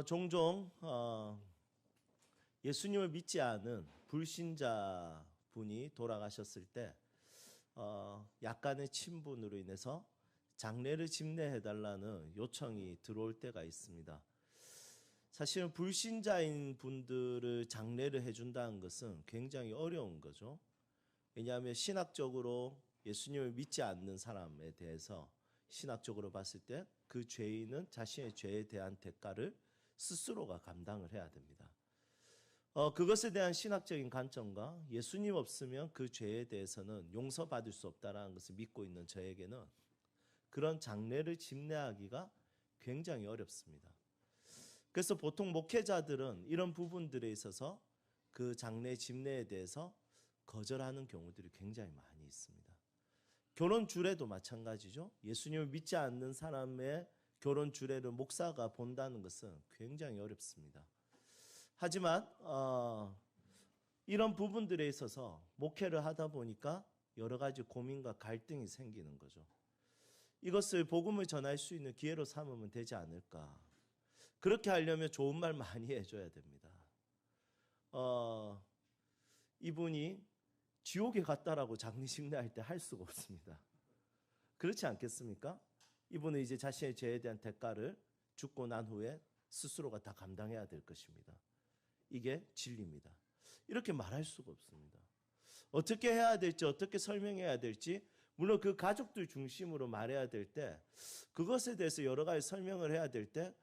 종종 예수님을 믿지 않은 불신자 분이 돌아가셨을 때 약간의 친분으로 인해서 장례를 집례해달라는 요청이 들어올 때가 있습니다. 사실은 불신자인 분들을 장례를 해준다는 것은 굉장히 어려운 거죠. 왜냐하면 신학적으로 예수님을 믿지 않는 사람에 대해서 신학적으로 봤을 때 그 죄인은 자신의 죄에 대한 대가를 스스로가 감당을 해야 됩니다. 그것에 대한 신학적인 관점과 예수님 없으면 그 죄에 대해서는 용서받을 수 없다는 것을 믿고 있는 저에게는 그런 장례를 집례하기가 굉장히 어렵습니다. 그래서 보통 목회자들은 이런 부분들에 있어서 그 장례 집례에 대해서 거절하는 경우들이 굉장히 많이 있습니다. 결혼 주례도 마찬가지죠. 예수님을 믿지 않는 사람의 결혼 주례를 목사가 본다는 것은 굉장히 어렵습니다. 하지만 이런 부분들에 있어서 목회를 하다 보니까 여러 가지 고민과 갈등이 생기는 거죠. 이것을 복음을 전할 수 있는 기회로 삼으면 되지 않을까. 그렇게 하려면 좋은 말 많이 해줘야 됩니다. 이분이 지옥에 갔다라고 장례식례할 때 할 수가 없습니다. 그렇지 않겠습니까? 이분은 이제 자신의 죄에 대한 대가를 죽고 난 후에 스스로가 다 감당해야 될 것입니다. 이게 진리입니다. 이렇게 말할 수가 없습니다. 어떻게 해야 될지, 어떻게 설명해야 될지, 물론 그 가족들 중심으로 말해야 될 때, 그것에 대해서 여러 가지 설명을 해야 될 때,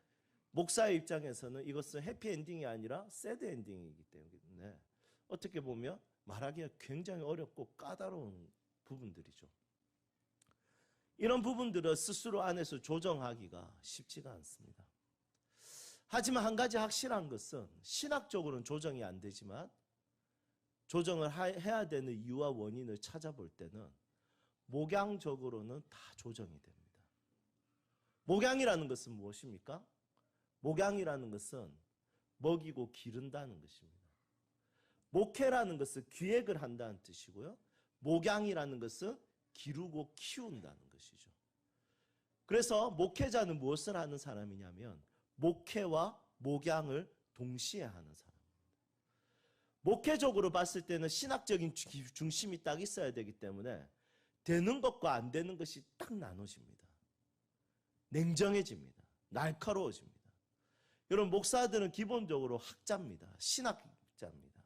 목사의 입장에서는 이것은 해피엔딩이 아니라 새드엔딩이기 때문에 어떻게 보면 말하기가 굉장히 어렵고 까다로운 부분들이죠. 이런 부분들을 스스로 안에서 조정하기가 쉽지가 않습니다. 하지만 한 가지 확실한 것은 신학적으로는 조정이 안 되지만 조정을 해야 되는 이유와 원인을 찾아볼 때는 목양적으로는 다 조정이 됩니다. 목양이라는 것은 무엇입니까? 목양이라는 것은 먹이고 기른다는 것입니다. 목회라는 것은 기획을 한다는 뜻이고요. 목양이라는 것은 기르고 키운다는 것이죠. 그래서 목회자는 무엇을 하는 사람이냐면 목회와 목양을 동시에 하는 사람입니다. 목회적으로 봤을 때는 신학적인 중심이 딱 있어야 되기 때문에 되는 것과 안 되는 것이 딱 나눠집니다. 냉정해집니다. 날카로워집니다. 여러분, 목사들은 기본적으로 학자입니다. 신학자입니다.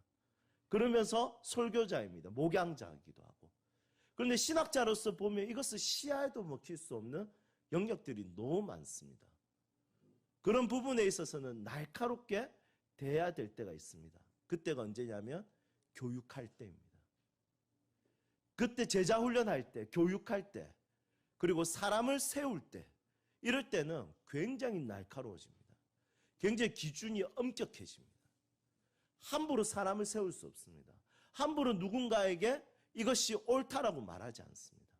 그러면서 설교자입니다. 목양자이기도 하고. 그런데 신학자로서 보면 이것을 시야에도 먹힐 수 없는 영역들이 너무 많습니다. 그런 부분에 있어서는 날카롭게 대해야 될 때가 있습니다. 그때가 언제냐면 교육할 때입니다. 그때 제자 훈련할 때, 교육할 때, 그리고 사람을 세울 때, 이럴 때는 굉장히 날카로워집니다. 굉장히 기준이 엄격해집니다. 함부로 사람을 세울 수 없습니다. 함부로 누군가에게 이것이 옳다라고 말하지 않습니다.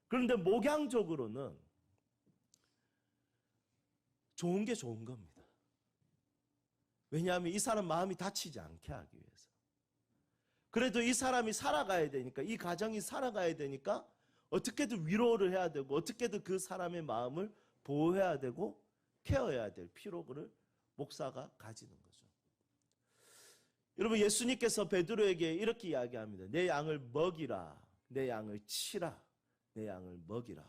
그런데 목양적으로는 좋은 게 좋은 겁니다. 왜냐하면 이 사람 마음이 다치지 않게 하기 위해서. 그래도 이 사람이 살아가야 되니까, 이 가정이 살아가야 되니까 어떻게든 위로를 해야 되고 어떻게든 그 사람의 마음을 보호해야 되고 케어해야 될 필요를 목사가 가지는 거죠. 여러분, 예수님께서 베드로에게 이렇게 이야기합니다. 내 양을 먹이라, 내 양을 치라, 내 양을 먹이라.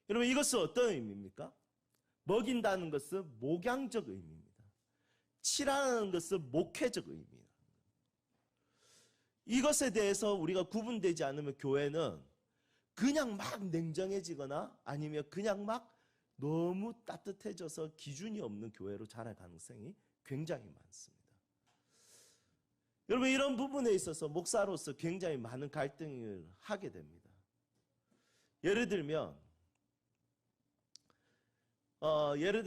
여러분, 이것은 어떤 의미입니까? 먹인다는 것은 목양적 의미입니다. 치라는 것은 목회적 의미입니다. 이것에 대해서 우리가 구분되지 않으면 교회는 그냥 막 냉정해지거나 아니면 그냥 막 너무 따뜻해져서 기준이 없는 교회로 자랄 가능성이 굉장히 많습니다. 여러분, 이런 부분에 있어서 목사로서 굉장히 많은 갈등을 하게 됩니다. 예를 들면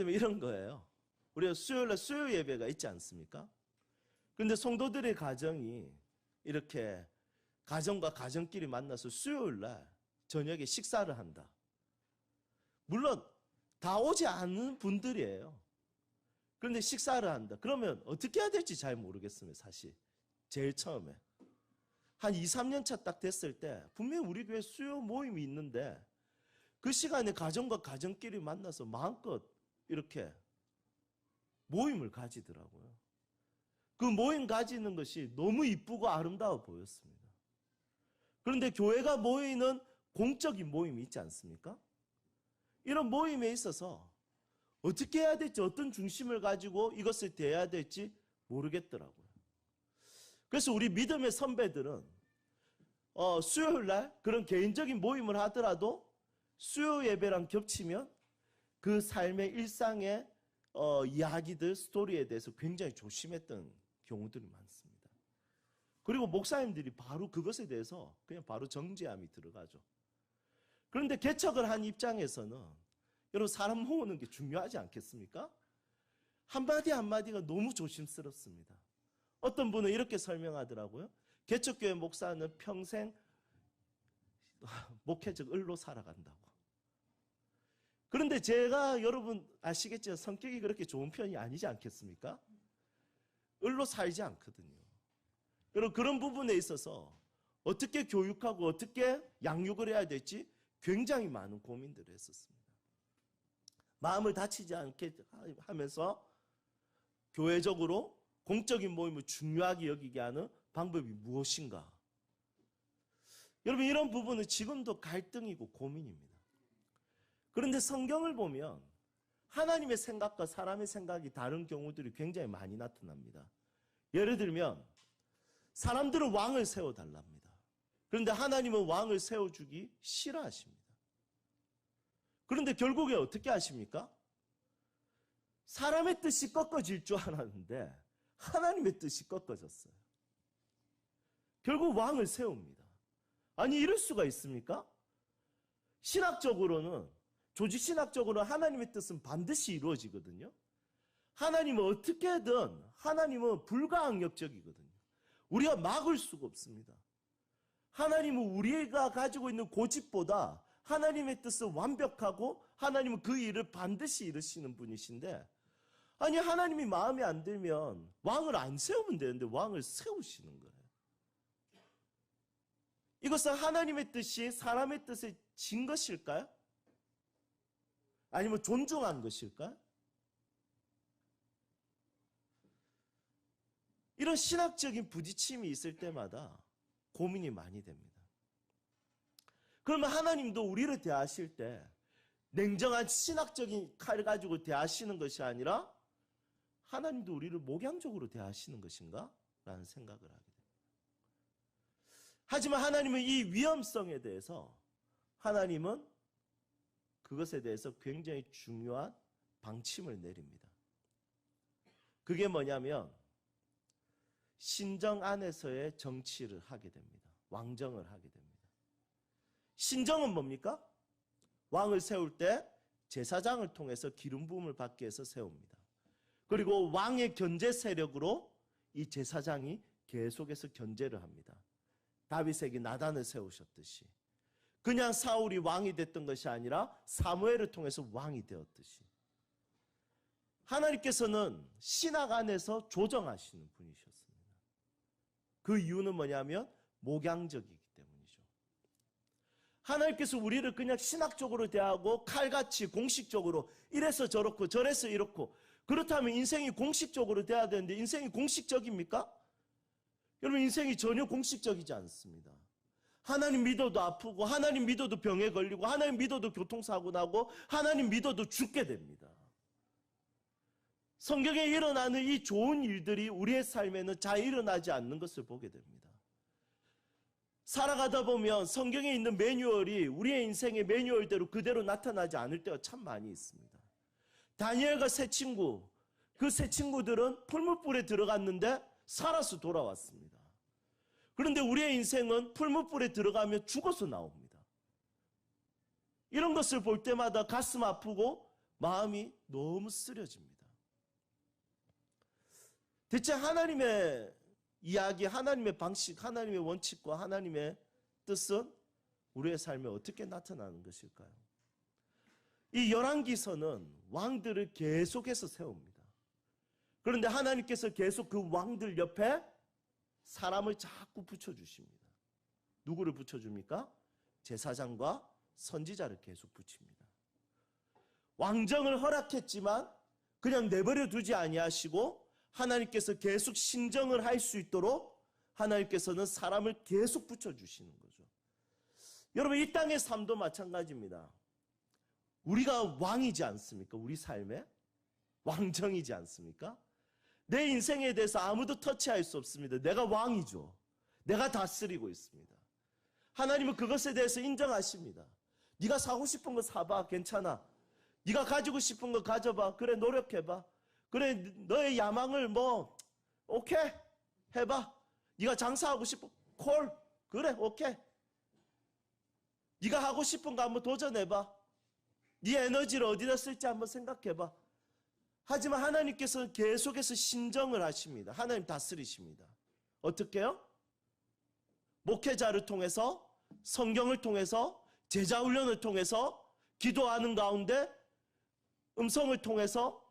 이런 거예요. 우리가 수요일날 수요 예배가 있지 않습니까? 그런데 성도들의 가정이 이렇게 가정과 가정끼리 만나서 수요일날 저녁에 식사를 한다. 물론 다 오지 않은 분들이에요. 그런데 식사를 한다. 그러면 어떻게 해야 될지 잘 모르겠습니다, 사실. 제일 처음에. 한 2, 3년 차 딱 됐을 때 분명히 우리 교회 수요 모임이 있는데 그 시간에 가정과 가정끼리 만나서 마음껏 이렇게 모임을 가지더라고요. 그 모임 가지는 것이 너무 이쁘고 아름다워 보였습니다. 그런데 교회가 모이는 공적인 모임이 있지 않습니까? 이런 모임에 있어서 어떻게 해야 될지, 어떤 중심을 가지고 이것을 대해야 될지 모르겠더라고요. 그래서 우리 믿음의 선배들은 수요일 날 그런 개인적인 모임을 하더라도 수요 예배랑 겹치면 그 삶의 일상의 이야기들, 스토리에 대해서 굉장히 조심했던 경우들이 많습니다. 그리고 목사님들이 바로 그것에 대해서 그냥 바로 정죄함이 들어가죠. 그런데 개척을 한 입장에서는 여러분, 사람 모으는 게 중요하지 않겠습니까? 한마디 한마디가 너무 조심스럽습니다. 어떤 분은 이렇게 설명하더라고요. 개척교회 목사는 평생 목회적 을로 살아간다고. 그런데 제가 여러분 아시겠지만 성격이 그렇게 좋은 편이 아니지 않겠습니까? 을로 살지 않거든요. 여러분, 그런 부분에 있어서 어떻게 교육하고 어떻게 양육을 해야 될지 굉장히 많은 고민들을 했었습니다. 마음을 다치지 않게 하면서 교회적으로 공적인 모임을 중요하게 여기게 하는 방법이 무엇인가? 여러분, 이런 부분은 지금도 갈등이고 고민입니다. 그런데 성경을 보면 하나님의 생각과 사람의 생각이 다른 경우들이 굉장히 많이 나타납니다. 예를 들면 사람들은 왕을 세워달랍니다. 그런데 하나님은 왕을 세워주기 싫어하십니다. 그런데 결국에 어떻게 하십니까? 사람의 뜻이 꺾어질 줄 알았는데 하나님의 뜻이 꺾어졌어요. 결국 왕을 세웁니다. 아니, 이럴 수가 있습니까? 신학적으로는, 조직신학적으로는 하나님의 뜻은 반드시 이루어지거든요. 하나님은 어떻게든, 하나님은 불가항력적이거든요. 우리가 막을 수가 없습니다. 하나님은 우리가 가지고 있는 고집보다 하나님의 뜻은 완벽하고 하나님은 그 일을 반드시 이루시는 분이신데, 아니, 하나님이 마음에 안 들면 왕을 안 세우면 되는데 왕을 세우시는 거예요. 이것은 하나님의 뜻이 사람의 뜻에 진 것일까요? 아니면 존중한 것일까요? 이런 신학적인 부딪힘이 있을 때마다 고민이 많이 됩니다. 그러면 하나님도 우리를 대하실 때 냉정한 신학적인 칼을 가지고 대하시는 것이 아니라 하나님도 우리를 목양적으로 대하시는 것인가? 라는 생각을 하게 됩니다. 하지만 하나님은 이 위험성에 대해서, 하나님은 그것에 대해서 굉장히 중요한 방침을 내립니다. 그게 뭐냐면 신정 안에서의 정치를 하게 됩니다. 왕정을 하게 됩니다. 신정은 뭡니까? 왕을 세울 때 제사장을 통해서 기름 부음을 받게 해서 세웁니다. 그리고 왕의 견제 세력으로 이 제사장이 계속해서 견제를 합니다. 다윗에게 나단을 세우셨듯이, 그냥 사울이 왕이 됐던 것이 아니라 사무엘을 통해서 왕이 되었듯이, 하나님께서는 신학 안에서 조정하시는 분이셨습니다. 그 이유는 뭐냐면 목양적이기 때문이죠. 하나님께서 우리를 그냥 신학적으로 대하고 칼같이 공식적으로 이래서 저렇고 저래서 이렇고, 그렇다면 인생이 공식적으로 돼야 되는데 인생이 공식적입니까? 여러분, 인생이 전혀 공식적이지 않습니다. 하나님 믿어도 아프고, 하나님 믿어도 병에 걸리고, 하나님 믿어도 교통사고 나고, 하나님 믿어도 죽게 됩니다. 성경에 일어나는 이 좋은 일들이 우리의 삶에는 잘 일어나지 않는 것을 보게 됩니다. 살아가다 보면 성경에 있는 매뉴얼이 우리의 인생의 매뉴얼대로 그대로 나타나지 않을 때가 참 많이 있습니다. 다니엘과 세 친구, 그 세 친구들은 풀무불에 들어갔는데 살아서 돌아왔습니다. 그런데 우리의 인생은 풀무불에 들어가면 죽어서 나옵니다. 이런 것을 볼 때마다 가슴 아프고 마음이 너무 쓰려집니다. 대체 하나님의 이야기, 하나님의 방식, 하나님의 원칙과 하나님의 뜻은 우리의 삶에 어떻게 나타나는 것일까요? 이 열왕기서는 왕들을 계속해서 세웁니다. 그런데 하나님께서 계속 그 왕들 옆에 사람을 자꾸 붙여주십니다. 누구를 붙여줍니까? 제사장과 선지자를 계속 붙입니다. 왕정을 허락했지만 그냥 내버려 두지 아니하시고 하나님께서 계속 신정을 할 수 있도록 하나님께서는 사람을 계속 붙여주시는 거죠. 여러분, 이 땅의 삶도 마찬가지입니다. 우리가 왕이지 않습니까? 우리 삶에 왕정이지 않습니까? 내 인생에 대해서 아무도 터치할 수 없습니다. 내가 왕이죠. 내가 다스리고 있습니다. 하나님은 그것에 대해서 인정하십니다. 네가 사고 싶은 거 사봐. 괜찮아. 네가 가지고 싶은 거 가져봐. 그래, 노력해봐. 그래, 너의 야망을 오케이 해봐. 네가 장사하고 싶어. 콜. 그래, 오케이. 네가 하고 싶은 거 한번 도전해봐. 네 에너지를 어디다 쓸지 한번 생각해봐. 하지만 하나님께서는 계속해서 신정을 하십니다. 하나님 다스리십니다. 어떻게 해요? 목회자를 통해서, 성경을 통해서, 제자훈련을 통해서, 기도하는 가운데 음성을 통해서,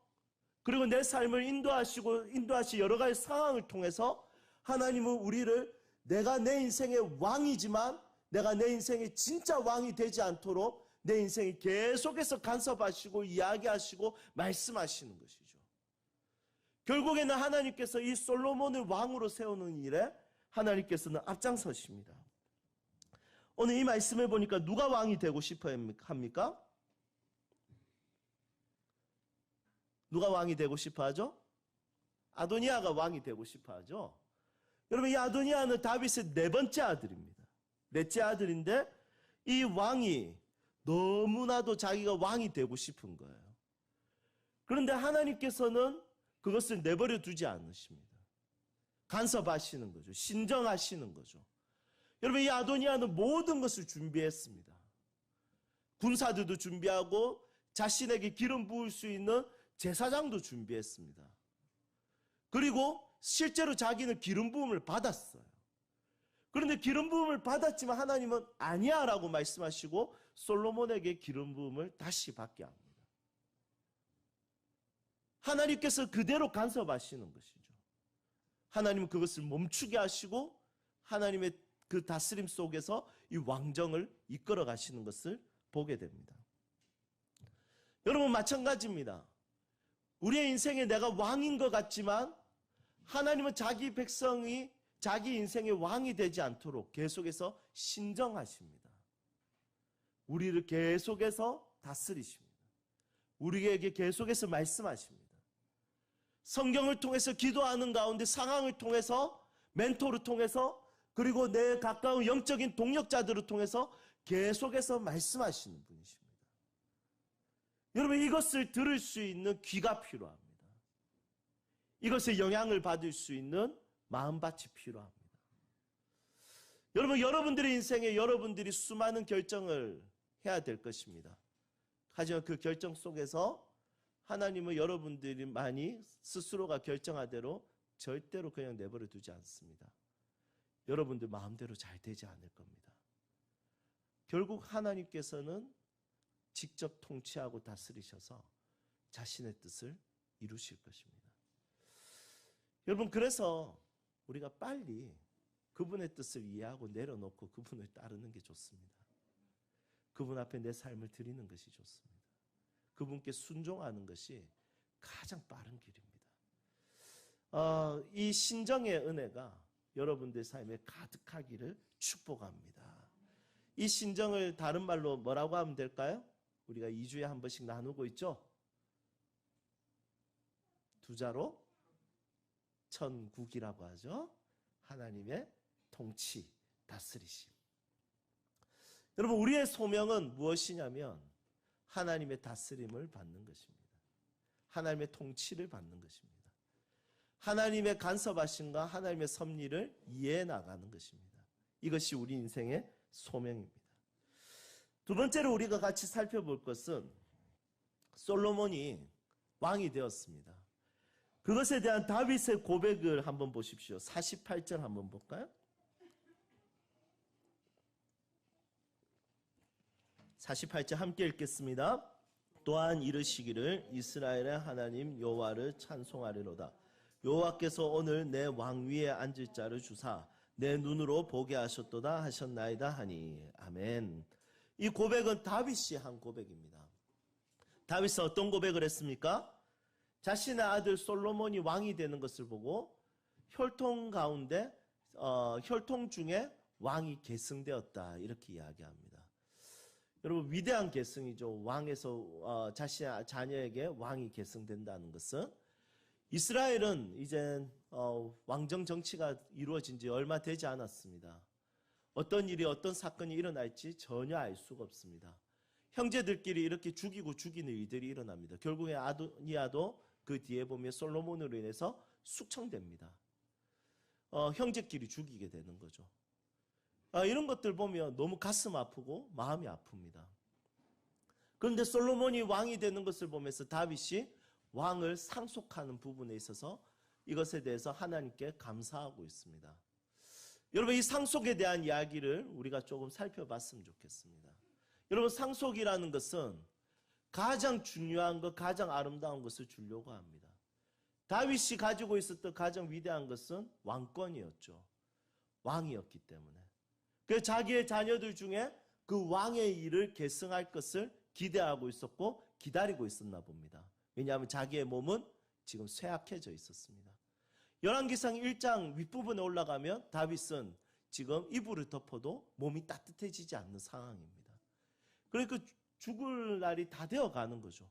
그리고 내 삶을 인도하시 여러 가지 상황을 통해서 하나님은 우리를 내가 내 인생의 왕이지만 내가 내 인생의 진짜 왕이 되지 않도록 내 인생이 계속해서 간섭하시고 이야기하시고 말씀하시는 것이죠. 결국에는 하나님께서 이 솔로몬을 왕으로 세우는 일에 하나님께서는 앞장서십니다. 오늘 이 말씀을 보니까 누가 왕이 되고 싶어 합니까? 누가 왕이 되고 싶어 하죠? 아도니아가 왕이 되고 싶어 하죠. 여러분, 이 아도니아는 다윗의 네 번째 아들입니다. 넷째 아들인데 이 왕이 너무나도 자기가 왕이 되고 싶은 거예요. 그런데 하나님께서는 그것을 내버려 두지 않으십니다. 간섭하시는 거죠. 신정하시는 거죠. 여러분, 이 아도니아는 모든 것을 준비했습니다. 군사들도 준비하고 자신에게 기름 부을 수 있는 제사장도 준비했습니다. 그리고 실제로 자기는 기름 부음을 받았어요. 그런데 기름 부음을 받았지만 하나님은 아니야 라고 말씀하시고 솔로몬에게 기름 부음을 다시 받게 합니다. 하나님께서 그대로 간섭하시는 것이죠. 하나님은 그것을 멈추게 하시고 하나님의 그 다스림 속에서 이 왕정을 이끌어 가시는 것을 보게 됩니다. 여러분, 마찬가지입니다. 우리의 인생에 내가 왕인 것 같지만 하나님은 자기 백성이 자기 인생의 왕이 되지 않도록 계속해서 신정하십니다. 우리를 계속해서 다스리십니다. 우리에게 계속해서 말씀하십니다. 성경을 통해서 기도하는 가운데 상황을 통해서 멘토를 통해서 그리고 내 가까운 영적인 동력자들을 통해서 계속해서 말씀하시는 분이십니다. 여러분, 이것을 들을 수 있는 귀가 필요합니다. 이것에 영향을 받을 수 있는 마음밭이 필요합니다. 여러분, 여러분들의 인생에 여러분들이 수많은 결정을 해야 될 것입니다. 하지만 그 결정 속에서 하나님은 여러분들이 많이 스스로가 결정하대로 절대로 그냥 내버려 두지 않습니다. 여러분들 마음대로 잘 되지 않을 겁니다. 결국 하나님께서는 직접 통치하고 다스리셔서 자신의 뜻을 이루실 것입니다. 여러분, 그래서 우리가 빨리 그분의 뜻을 이해하고 내려놓고 그분을 따르는 게 좋습니다. 그분 앞에 내 삶을 드리는 것이 좋습니다. 그분께 순종하는 것이 가장 빠른 길입니다. 이 신정의 은혜가 여러분들 삶에 가득하기를 축복합니다. 이 신정을 다른 말로 뭐라고 하면 될까요? 우리가 2주에 한 번씩 나누고 있죠? 두 자로 천국이라고 하죠. 하나님의 통치, 다스리심. 여러분, 우리의 소명은 무엇이냐면 하나님의 다스림을 받는 것입니다. 하나님의 통치를 받는 것입니다. 하나님의 간섭하심과 하나님의 섭리를 이해해 나가는 것입니다. 이것이 우리 인생의 소명입니다. 두 번째로 우리가 같이 살펴볼 것은 솔로몬이 왕이 되었습니다. 그것에 대한 다윗의 고백을 한번 보십시오. 48절 한번 볼까요? 48절 함께 읽겠습니다. 또한 이르시기를 이스라엘의 하나님 여호와를 찬송하리로다. 여호와께서 오늘 내 왕위에 앉을 자를 주사 내 눈으로 보게 하셨도다 하셨나이다 하니. 아멘. 이 고백은 다윗이 한 고백입니다. 다윗은 어떤 고백을 했습니까? 자신의 아들 솔로몬이 왕이 되는 것을 보고 혈통 가운데 혈통 중에 왕이 계승되었다 이렇게 이야기합니다. 여러분 위대한 계승이죠. 왕에서 자신의 자녀에게 왕이 계승된다는 것은 이스라엘은 이제 왕정 정치가 이루어진 지 얼마 되지 않았습니다. 어떤 일이 어떤 사건이 일어날지 전혀 알 수가 없습니다. 형제들끼리 이렇게 죽이고 죽이는 일들이 일어납니다. 결국에 아도니아도 그 뒤에 보면 솔로몬으로 인해서 숙청됩니다. 형제끼리 죽이게 되는 거죠. 이런 것들 보면 너무 가슴 아프고 마음이 아픕니다. 그런데 솔로몬이 왕이 되는 것을 보면서 다윗이 왕을 상속하는 부분에 있어서 이것에 대해서 하나님께 감사하고 있습니다. 여러분 이 상속에 대한 이야기를 우리가 조금 살펴봤으면 좋겠습니다. 여러분 상속이라는 것은 가장 중요한 것, 가장 아름다운 것을 주려고 합니다. 다윗이 가지고 있었던 가장 위대한 것은 왕권이었죠. 왕이었기 때문에. 그래서 자기의 자녀들 중에 그 왕의 일을 계승할 것을 기대하고 있었고 기다리고 있었나 봅니다. 왜냐하면 자기의 몸은 지금 쇠약해져 있었습니다. 열왕기상 1장 윗부분에 올라가면 다윗은 지금 이불을 덮어도 몸이 따뜻해지지 않는 상황입니다. 그러니까 죽을 날이 다 되어가는 거죠.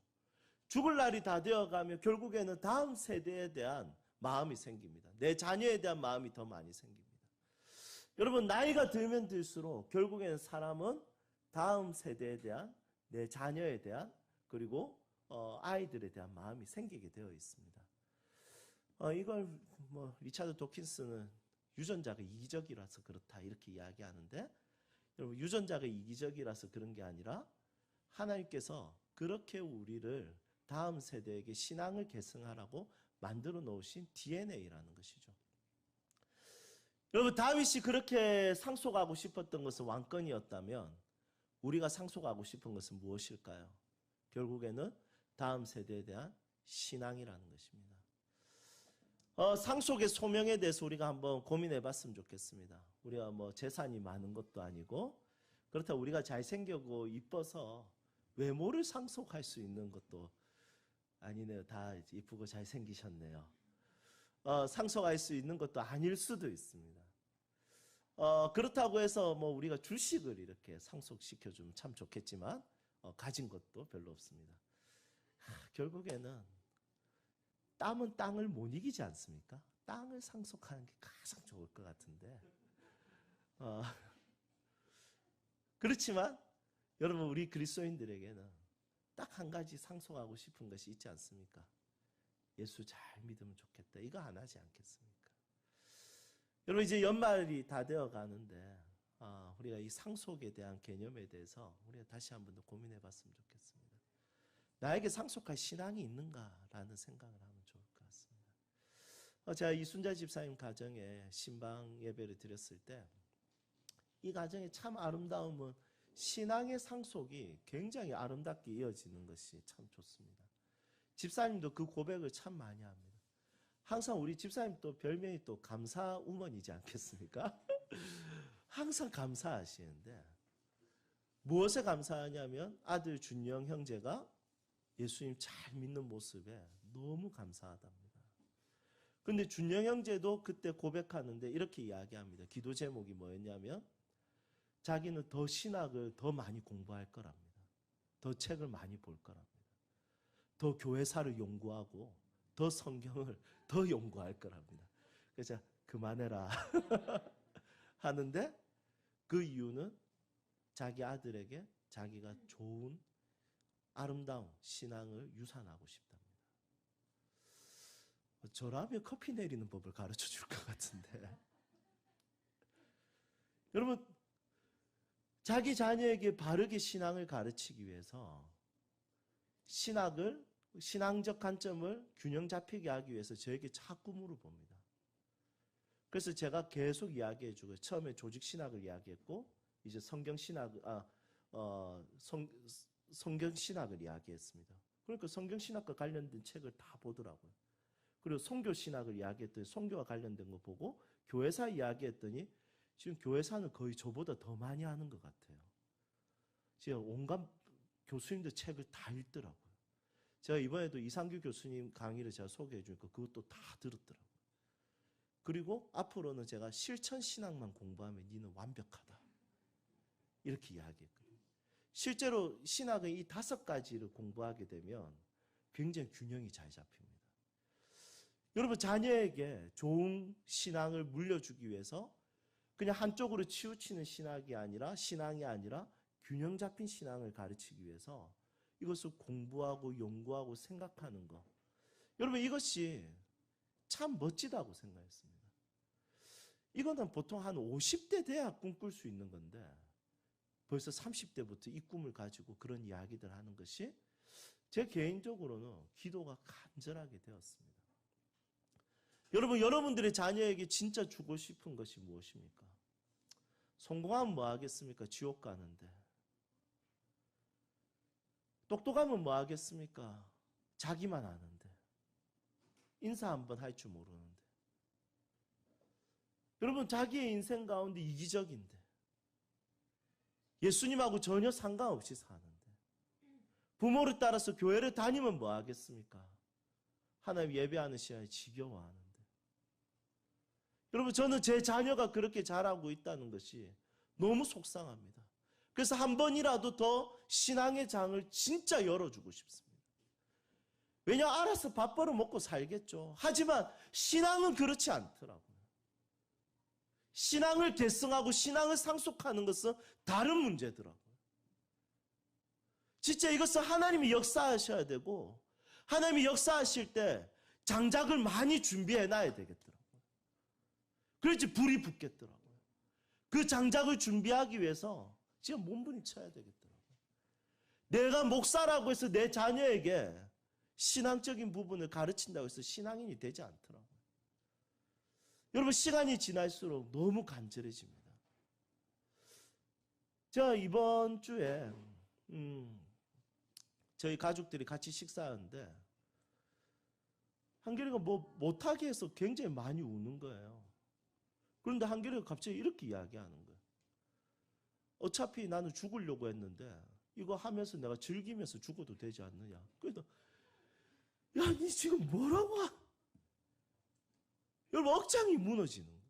죽을 날이 다 되어가면 결국에는 다음 세대에 대한 마음이 생깁니다. 내 자녀에 대한 마음이 더 많이 생깁니다. 여러분 나이가 들면 들수록 결국에는 사람은 다음 세대에 대한 내 자녀에 대한 그리고 아이들에 대한 마음이 생기게 되어 있습니다. 이걸 리차드 도킨스는 유전자가 이기적이라서 그렇다 이렇게 이야기하는데 여러분 유전자가 이기적이라서 그런 게 아니라 하나님께서 그렇게 우리를 다음 세대에게 신앙을 계승하라고 만들어 놓으신 DNA라는 것이죠. 여러분 다윗이 그렇게 상속하고 싶었던 것은 왕권이었다면 우리가 상속하고 싶은 것은 무엇일까요? 결국에는 다음 세대에 대한 신앙이라는 것입니다. 상속의 소명에 대해서 우리가 한번 고민해 봤으면 좋겠습니다. 우리가 재산이 많은 것도 아니고 그렇다고 우리가 잘생기고 이뻐서 외모를 상속할 수 있는 것도 아니네요. 다 이쁘고 잘생기셨네요. 상속할 수 있는 것도 아닐 수도 있습니다. 그렇다고 해서 우리가 주식을 이렇게 상속시켜주면 참 좋겠지만 가진 것도 별로 없습니다. 결국에는 땀은 땅을 못 이기지 않습니까? 땅을 상속하는 게 가장 좋을 것 같은데 그렇지만 여러분 우리 그리스도인들에게는 딱 한 가지 상속하고 싶은 것이 있지 않습니까? 예수 잘 믿으면 좋겠다. 이거 안 하지 않겠습니까? 여러분 이제 연말이 다 되어 가는데 우리가 이 상속에 대한 개념에 대해서 우리가 다시 한번 더 고민해 봤으면 좋겠습니다. 나에게 상속할 신앙이 있는가라는 생각을 하면 좋을 것 같습니다. 제가 이순자 집사님 가정에 신방 예배를 드렸을 때 이 가정의 참 아름다움은 신앙의 상속이 굉장히 아름답게 이어지는 것이 참 좋습니다. 집사님도 그 고백을 참 많이 합니다. 항상 우리 집사님 또 별명이 또 감사 우먼이지 않겠습니까? 항상 감사하시는데 무엇에 감사하냐면 아들 준영 형제가 예수님 잘 믿는 모습에 너무 감사하답니다. 그런데 준영 형제도 그때 고백하는데 이렇게 이야기합니다. 기도 제목이 뭐였냐면 자기는 더 신학을 더 많이 공부할 거랍니다. 더 책을 많이 볼 거랍니다. 더 교회사를 연구하고 더 성경을 더 연구할 거랍니다. 그래서 그만해라 하는데 그 이유는 자기 아들에게 자기가 좋은 아름다운 신앙을 유산하고 싶답니다. 저라면 커피 내리는 법을 가르쳐 줄 것 같은데 여러분 자기 자녀에게 바르게 신앙을 가르치기 위해서 신앙적 관점을 균형 잡히게 하기 위해서 저에게 자꾸 물어봅니다. 그래서 제가 계속 이야기해주고 처음에 조직신학을 이야기했고 이제 성경신학을 이야기했습니다. 그러니까 성경신학과 관련된 책을 다 보더라고요. 그리고 선교신학을 이야기했더니 선교와 관련된 거 보고 교회사 이야기했더니 지금 교회사는 거의 저보다 더 많이 하는 것 같아요. 지금 온갖 교수님들 책을 다 읽더라고요. 제가 이번에도 이상규 교수님 강의를 제가 소개해 주니까 그것도 다 들었더라고요. 그리고 앞으로는 제가 실천 신학만 공부하면 니는 완벽하다. 이렇게 이야기했거든요. 실제로 신학의 이 5가지를 공부하게 되면 굉장히 균형이 잘 잡힙니다. 여러분, 자녀에게 좋은 신앙을 물려주기 위해서 그냥 한쪽으로 치우치는 신앙이 아니라 균형 잡힌 신앙을 가르치기 위해서 이것을 공부하고 연구하고 생각하는 것. 여러분, 이것이 참 멋지다고 생각했습니다. 이거는 보통 한 50대 돼야 꿈꿀 수 있는 건데 벌써 30대부터 이 꿈을 가지고 그런 이야기들 하는 것이 제 개인적으로는 기도가 간절하게 되었습니다. 여러분, 여러분들의 자녀에게 진짜 주고 싶은 것이 무엇입니까? 성공하면 뭐 하겠습니까? 지옥 가는데. 똑똑하면 뭐 하겠습니까? 자기만 아는데. 인사 한번 할 줄 모르는데. 여러분, 자기의 인생 가운데 이기적인데. 예수님하고 전혀 상관없이 사는데. 부모를 따라서 교회를 다니면 뭐 하겠습니까? 하나님 예배하는 시간에 지겨워하는데. 여러분, 저는 제 자녀가 그렇게 자라고 있다는 것이 너무 속상합니다. 그래서 한 번이라도 더 신앙의 장을 진짜 열어주고 싶습니다. 왜냐, 알아서 밥 벌어 먹고 살겠죠. 하지만 신앙은 그렇지 않더라고요. 신앙을 계승하고 신앙을 상속하는 것은 다른 문제더라고요. 진짜 이것은 하나님이 역사하셔야 되고, 하나님이 역사하실 때 장작을 많이 준비해놔야 되겠더라고요. 그래야지 불이 붙겠더라고요. 그 장작을 준비하기 위해서 지금 몸부림쳐야 되겠더라고요. 내가 목사라고 해서 내 자녀에게 신앙적인 부분을 가르친다고 해서 신앙인이 되지 않더라고요. 여러분, 시간이 지날수록 너무 간절해집니다. 제가 이번 주에 저희 가족들이 같이 식사하는데 한결이가 뭐 못하게 해서 굉장히 많이 우는 거예요. 그런데 한결이가 갑자기 이렇게 이야기하는 거예요. 어차피 나는 죽으려고 했는데 이거 하면서 내가 즐기면서 죽어도 되지 않느냐. 그래서 야, 니 지금 뭐라고 하? 여러분, 억장이 무너지는 거예요.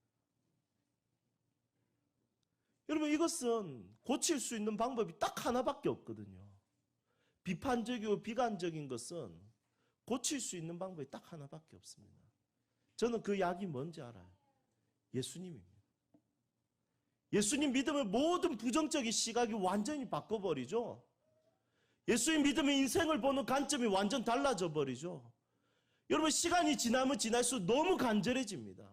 여러분, 이것은 고칠 수 있는 방법이 딱 하나밖에 없거든요. 비판적이고 비관적인 것은 고칠 수 있는 방법이 딱 하나밖에 없습니다. 저는 그 약이 뭔지 알아요. 예수님입니다. 예수님 믿으면 모든 부정적인 시각이 완전히 바꿔버리죠. 예수님 믿으면 인생을 보는 관점이 완전 달라져 버리죠. 여러분, 시간이 지나면 지날수록 너무 간절해집니다.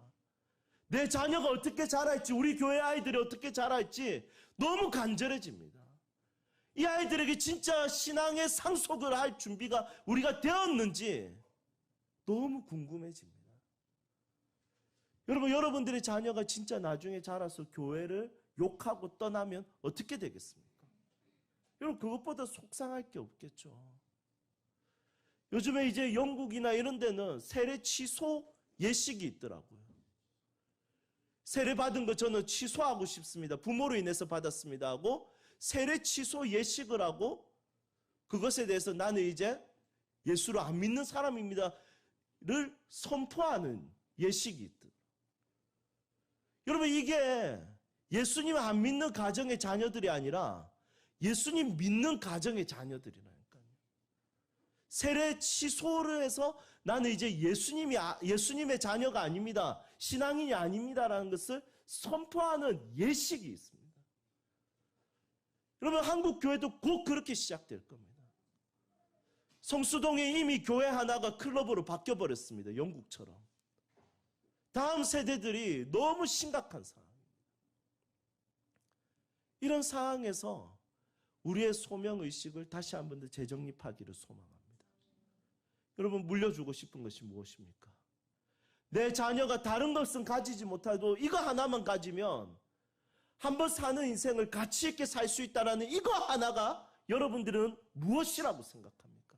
내 자녀가 어떻게 자랄지, 우리 교회 아이들이 어떻게 자랄지 너무 간절해집니다. 이 아이들에게 진짜 신앙의 상속을 할 준비가 우리가 되었는지 너무 궁금해집니다. 여러분, 여러분들의 자녀가 진짜 나중에 자라서 교회를 욕하고 떠나면 어떻게 되겠습니까? 여러분, 그것보다 속상할 게 없겠죠. 요즘에 이제 영국이나 이런 데는 세례 취소 예식이 있더라고요. 세례 받은 거 저는 취소하고 싶습니다. 부모로 인해서 받았습니다 하고 세례 취소 예식을 하고 그것에 대해서 나는 이제 예수를 안 믿는 사람입니다를 선포하는 예식이 있더라고요. 여러분, 이게 예수님 안 믿는 가정의 자녀들이 아니라 예수님 믿는 가정의 자녀들이라니까요. 세례 취소를 해서 나는 이제 예수님의 자녀가 아닙니다. 신앙인이 아닙니다라는 것을 선포하는 예식이 있습니다. 여러분, 한국 교회도 곧 그렇게 시작될 겁니다. 성수동에 이미 교회 하나가 클럽으로 바뀌어버렸습니다. 영국처럼. 다음 세대들이 너무 심각한 상황입니다. 이런 상황에서 우리의 소명의식을 다시 한 번 더 재정립하기를 소망합니다. 여러분, 물려주고 싶은 것이 무엇입니까? 내 자녀가 다른 것은 가지지 못해도 이거 하나만 가지면 한번 사는 인생을 가치 있게 살 수 있다는 이거 하나가 여러분들은 무엇이라고 생각합니까?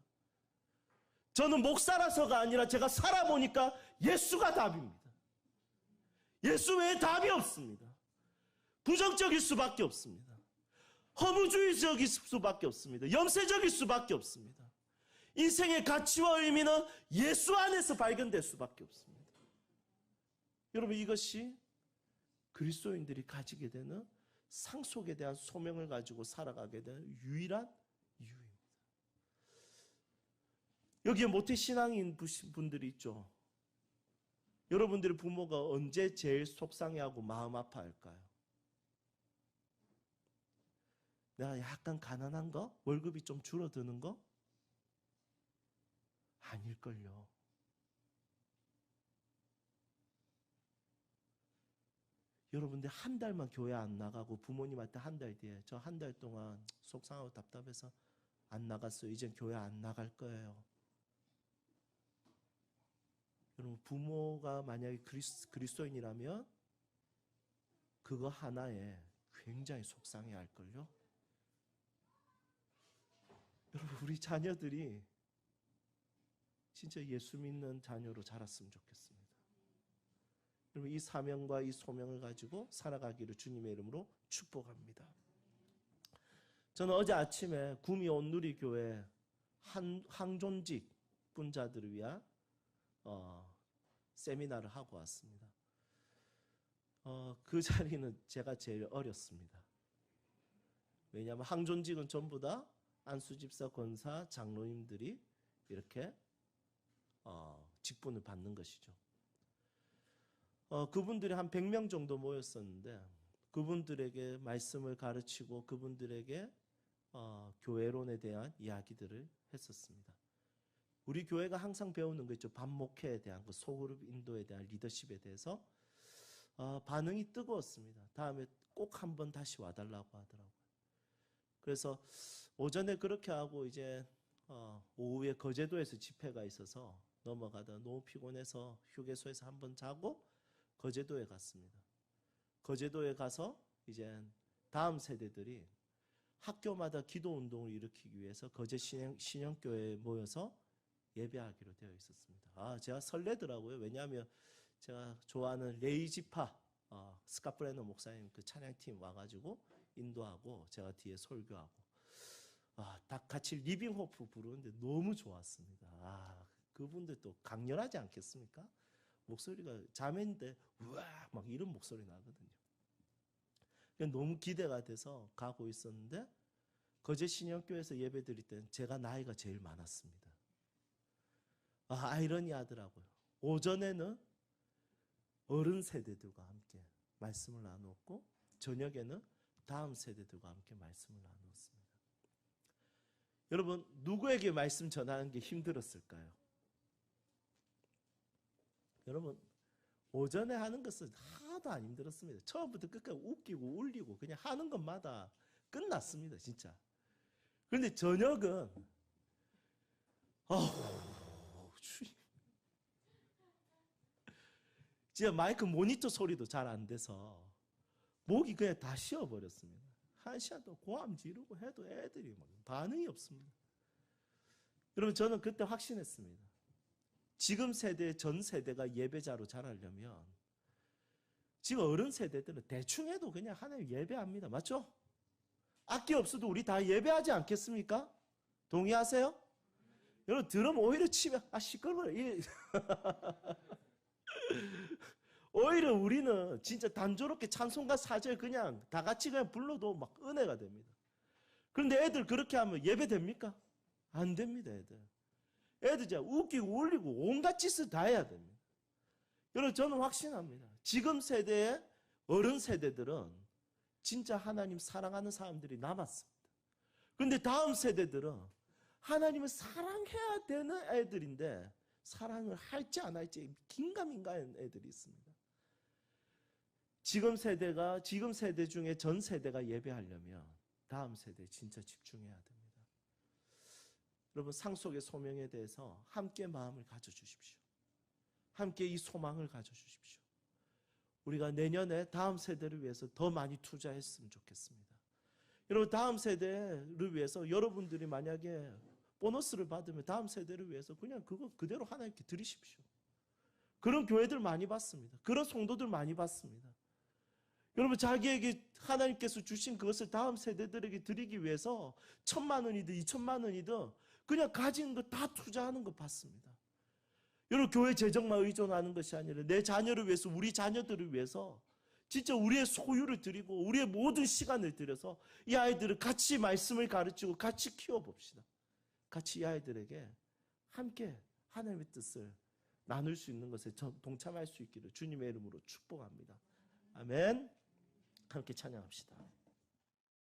저는 목사라서가 아니라 제가 살아보니까 예수가 답입니다. 예수 외에 답이 없습니다. 부정적일 수밖에 없습니다. 허무주의적일 수밖에 없습니다. 염세적일 수밖에 없습니다. 인생의 가치와 의미는 예수 안에서 발견될 수밖에 없습니다. 여러분, 이것이 그리스도인들이 가지게 되는 상속에 대한 소명을 가지고 살아가게 되는 유일한 이유입니다. 여기에 모태신앙인 분들이 있죠. 여러분들의 부모가 언제 제일 속상해하고 마음 아파할까요? 내가 약간 가난한 거? 월급이 좀 줄어드는 거? 아닐걸요. 여러분들 한 달만 교회 안 나가고 부모님한테 한 달 뒤에 저 한 달 동안 속상하고 답답해서 안 나갔어요. 이젠 교회 안 나갈 거예요. 여러분, 부모가 만약에 그리스도인이라면 그거 하나에 굉장히 속상해 할걸요. 여러분, 우리 자녀들이 진짜 예수 믿는 자녀로 자랐으면 좋겠습니다. 여러분, 이 사명과 이 소명을 가지고 살아가기를 주님의 이름으로 축복합니다. 저는 어제 아침에 구미 온누리교회 항존직 분자들을 위한 세미나를 하고 왔습니다. 그 자리는 제가 제일 어렸습니다. 왜냐하면 항존직은 전부 다 안수집사, 권사, 장로님들이 이렇게 직분을 받는 것이죠. 그분들이 한 100명 정도 모였었는데 그분들에게 말씀을 가르치고 그분들에게 교회론에 대한 이야기들을 했었습니다. 우리 교회가 항상 배우는 거 있죠. 반목회에 대한 거, 소그룹 인도에 대한 리더십에 대해서 반응이 뜨거웠습니다. 다음에 꼭 한번 다시 와달라고 하더라고요. 그래서 오전에 그렇게 하고 이제 오후에 거제도에서 집회가 있어서 넘어가다 너무 피곤해서 휴게소에서 한번 자고 거제도에 갔습니다. 거제도에 가서 이제 다음 세대들이 학교마다 기도 운동을 일으키기 위해서 거제 신영교회에 모여서 예배하기로 되어 있었습니다. 제가 설레더라고요. 왜냐하면 제가 좋아하는 레이지파 스카프레너 목사님 그 찬양팀 와가지고 인도하고 제가 뒤에 설교하고 딱 같이 리빙호프 부르는데 너무 좋았습니다. 그분들 또 강렬하지 않겠습니까? 목소리가 자매인데 우와 막 이런 목소리 나거든요. 너무 기대가 돼서 가고 있었는데 거제 신영교회에서 예배 드릴 때는 제가 나이가 제일 많았습니다. 아이러니하더라고요. 오전에는 어른 세대들과 함께 말씀을 나누었고 저녁에는 다음 세대들과 함께 말씀을 나누었습니다. 여러분, 누구에게 말씀 전하는 게 힘들었을까요? 여러분, 오전에 하는 것은 하나도 안 힘들었습니다. 처음부터 끝까지 웃기고 울리고 그냥 하는 것마다 끝났습니다. 진짜. 그런데 저녁은 진짜 마이크 모니터 소리도 잘 안 돼서 목이 그냥 다 쉬어버렸습니다. 1시간 동안 고함 지르고 해도 애들이 막 반응이 없습니다. 여러분, 저는 그때 확신했습니다. 지금 세대, 전 세대가 예배자로 자라려면 지금 어른 세대들은 대충 해도 그냥 하나님 예배합니다. 맞죠? 악기 없어도 우리 다 예배하지 않겠습니까? 동의하세요? 여러분, 드럼 오히려 치면 시끄러워요. 오히려 우리는 진짜 단조롭게 찬송가 사절 그냥 다 같이 그냥 불러도 막 은혜가 됩니다. 그런데 애들 그렇게 하면 예배 됩니까? 안 됩니다. 애들 진짜 웃기고 울리고 온갖 짓을 다 해야 됩니다. 여러분, 저는 확신합니다. 지금 세대의 어른 세대들은 진짜 하나님 사랑하는 사람들이 남았습니다. 그런데 다음 세대들은 하나님을 사랑해야 되는 애들인데 사랑을 할지 안 할지 긴가민가한 애들이 있습니다. 지금 세대 중에 전 세대가 예배하려면 다음 세대에 진짜 집중해야 됩니다. 여러분, 상속의 소명에 대해서 함께 마음을 가져주십시오. 함께 이 소망을 가져주십시오. 우리가 내년에 다음 세대를 위해서 더 많이 투자했으면 좋겠습니다. 여러분, 다음 세대를 위해서 여러분들이 만약에 보너스를 받으면 다음 세대를 위해서 그냥 그거 그대로 하나님께 드리십시오. 그런 교회들 많이 봤습니다. 그런 성도들 많이 봤습니다. 여러분, 자기에게 하나님께서 주신 그것을 다음 세대들에게 드리기 위해서 1,000만 원이든 2,000만 원이든 그냥 가진 거 다 투자하는 거 봤습니다. 여러분, 교회 재정만 의존하는 것이 아니라 내 자녀를 위해서, 우리 자녀들을 위해서 진짜 우리의 소유를 드리고 우리의 모든 시간을 들여서 이 아이들을 같이 말씀을 가르치고 같이 키워봅시다. 같이 이 아이들에게 함께 하나님의 뜻을 나눌 수 있는 것에 동참할 수 있기를 주님의 이름으로 축복합니다. 아멘. 함께 찬양합시다.